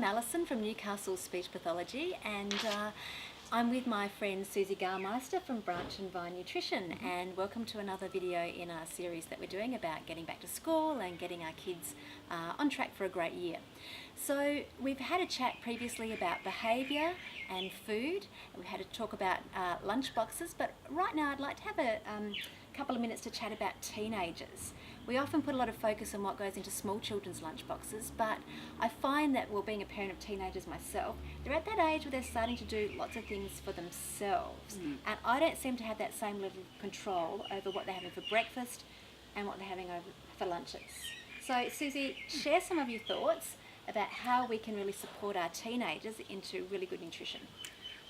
I'm Alison from Newcastle Speech Pathology, and I'm with my friend Suzie Garmeister from Branch and Vine Nutrition, and welcome to another video in our series that we're doing about getting back to school and getting our kids on track for a great year. So we've had a chat previously about behaviour and food. We had a talk about lunch boxes, but right now I'd like to have a couple of minutes to chat about teenagers. We often put a lot of focus on what goes into small children's lunch boxes, but I find that, well, being a parent of teenagers myself, they're at that age where they're starting to do lots of things for themselves. And I don't seem to have that same level of control over what they're having for breakfast and what they're having for lunches. So Suzie, share some of your thoughts about how we can really support our teenagers into really good nutrition.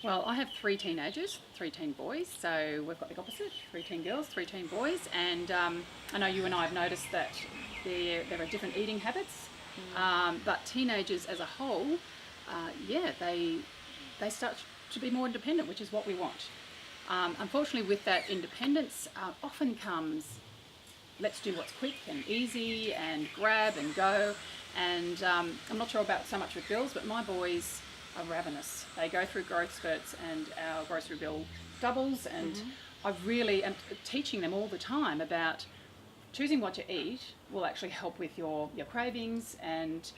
Well, I have 3 teenagers, 3 teen boys, so we've got the opposite, 3 teen girls, 3 teen boys, and I know you and I have noticed that there are different eating habits, but teenagers as a whole, they start to be more independent, which is what we want. Unfortunately, with that independence often comes, let's do what's quick and easy and grab and go, and I'm not sure about so much with girls, but my boys are ravenous. They go through growth spurts and our grocery bill doubles, and I really am teaching them all the time about choosing what you eat will actually help with your cravings and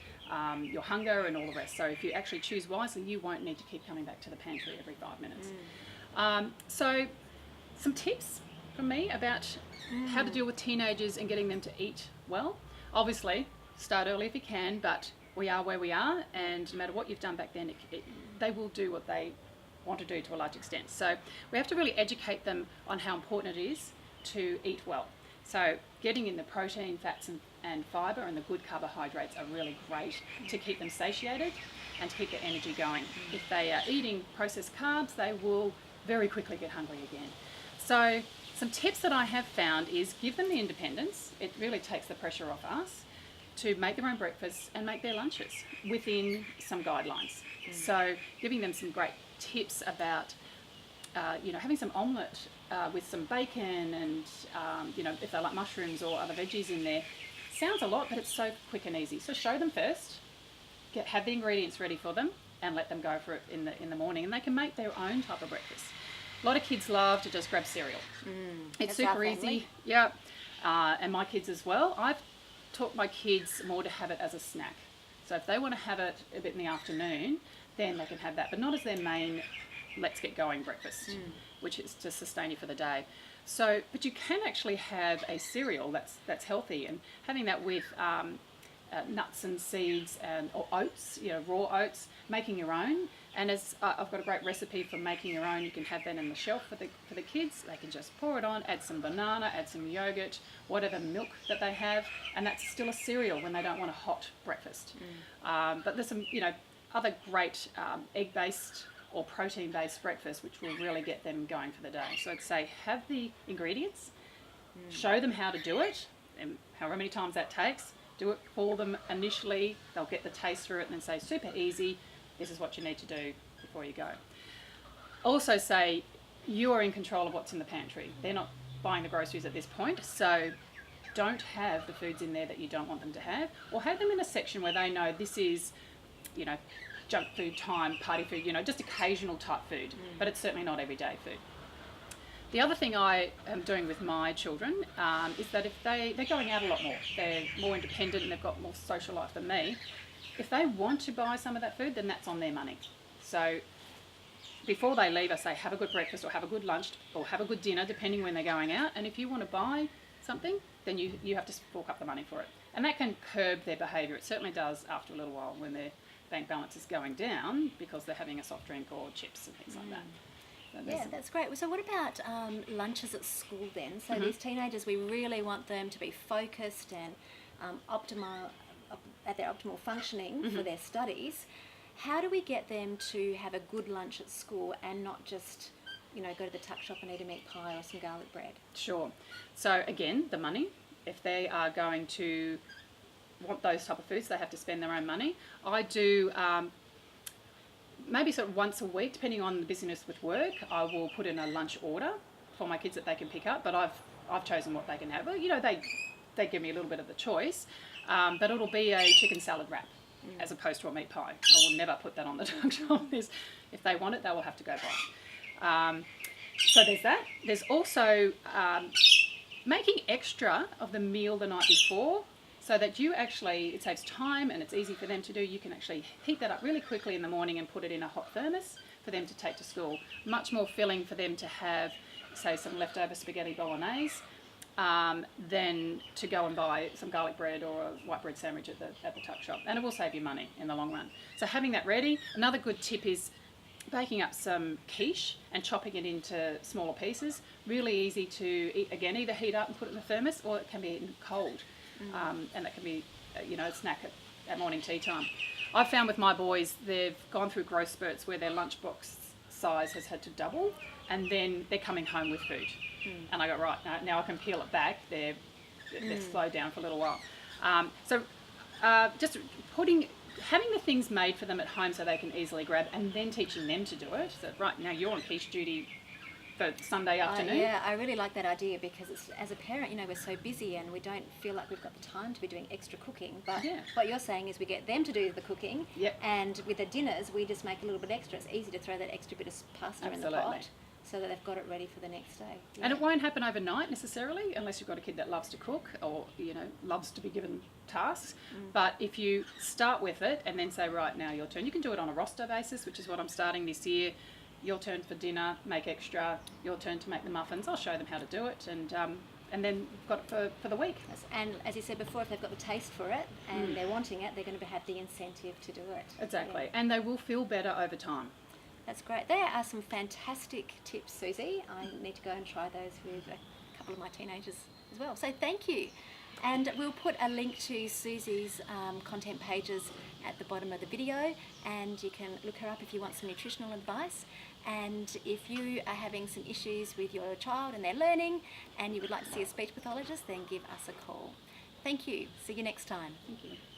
your hunger and all the rest. So if you actually choose wisely, you won't need to keep coming back to the pantry every 5 minutes. So some tips from me about how to deal with teenagers and getting them to eat well. Obviously, start early if you can, but we are where we are, and no matter what you've done back then, they will do what they want to do to a large extent. So we have to really educate them on how important it is to eat well. So getting in the protein, fats and fibre and the good carbohydrates are really great to keep them satiated and to keep their energy going. If they are eating processed carbs, they will very quickly get hungry again. So some tips that I have found is give them the independence. It really takes the pressure off us to make their own breakfasts and make their lunches within some guidelines. So giving them some great tips about, having some omelette with some bacon and, if they like mushrooms or other veggies in there. Sounds a lot, but it's so quick and easy. So show them first, have the ingredients ready for them, and let them go for it in the morning, and they can make their own type of breakfast. A lot of kids love to just grab cereal. It's super easy. Yeah, and my kids as well. I've taught my kids more to have it as a snack. So if they want to have it a bit in the afternoon, then they can have that, but not as their main let's get going breakfast, which is to sustain you for the day. So, but you can actually have a cereal that's healthy, and having that with nuts and seeds or oats, raw oats, making your own. And as I've got a great recipe for making your own, you can have that in the shelf for the kids. They can just pour it on, add some banana, add some yogurt, whatever milk that they have, and that's still a cereal when they don't want a hot breakfast. But there's some, other great egg-based or protein-based breakfast which will really get them going for the day. So I'd say have the ingredients, show them how to do it, and however many times that takes, do it for them initially. They'll get the taste through it and then say, super easy, this is what you need to do before you go. Also say, you are in control of what's in the pantry. They're not buying the groceries at this point, so don't have the foods in there that you don't want them to have, or have them in a section where they know this is, junk food time, party food, just occasional type food, but it's certainly not everyday food. The other thing I am doing with my children is that if they're going out a lot more, they're more independent and they've got more social life than me, if they want to buy some of that food, then that's on their money. So before they leave, I say, have a good breakfast or have a good lunch or have a good dinner, depending when they're going out. And if you want to buy something, then you have to fork up the money for it. And that can curb their behaviour. It certainly does after a little while when their bank balance is going down because they're having a soft drink or chips and things like that. Yeah, that's great. So what about lunches at school then? So these teenagers, we really want them to be focused and at their optimal functioning for their studies. How do we get them to have a good lunch at school and not just, go to the tuck shop and eat a meat pie or some garlic bread? Sure. So again, the money. If they are going to want those type of foods, they have to spend their own money. I do maybe sort of once a week, depending on the busyness with work, I will put in a lunch order for my kids that they can pick up, but I've chosen what they can have. Well, they give me a little bit of the choice, but it'll be a chicken salad wrap as opposed to a meat pie. I will never put that on the tongue top. If they want it, they will have to go buy it. So there's that. There's also making extra of the meal the night before, so that it saves time and it's easy for them to do. You can actually heat that up really quickly in the morning and put it in a hot thermos for them to take to school. Much more filling for them to have, say, some leftover spaghetti bolognese than to go and buy some garlic bread or a white bread sandwich at the tuck shop. And it will save you money in the long run. So having that ready. Another good tip is baking up some quiche and chopping it into smaller pieces. Really easy to eat, again, either heat up and put it in the thermos, or it can be eaten cold. And that can be, a snack at morning tea time. I've found with my boys, they've gone through growth spurts where their lunchbox size has had to double, and then they're coming home with food. And I go, right, now I can peel it back. They've slowed down for a little while. Just having the things made for them at home so they can easily grab, and then teaching them to do it. So right now you're on quiche duty for Sunday afternoon. Yeah, I really like that idea, because as a parent, we're so busy and we don't feel like we've got the time to be doing extra cooking. But what you're saying is we get them to do the cooking, and with the dinners we just make a little bit extra. It's easy to throw that extra bit of pasta in the pot, so that they've got it ready for the next day. And it won't happen overnight necessarily, unless you've got a kid that loves to cook or loves to be given tasks. But if you start with it and then say, right, now your turn, you can do it on a roster basis, which is what I'm starting this year. Your turn for dinner, make extra. Your turn to make the muffins. I'll show them how to do it, and then you've got it for the week. And as you said before, if they've got the taste for it and they're wanting it, they're going to have the incentive to do it. Exactly, and they will feel better over time. That's great. There are some fantastic tips, Suzie. I need to go and try those with a couple of my teenagers as well. So thank you. And we'll put a link to Suzie's content pages at the bottom of the video, and you can look her up if you want some nutritional advice. And if you are having some issues with your child and their learning and you would like to see a speech pathologist, then give us a call. Thank you. See you next time. Thank you.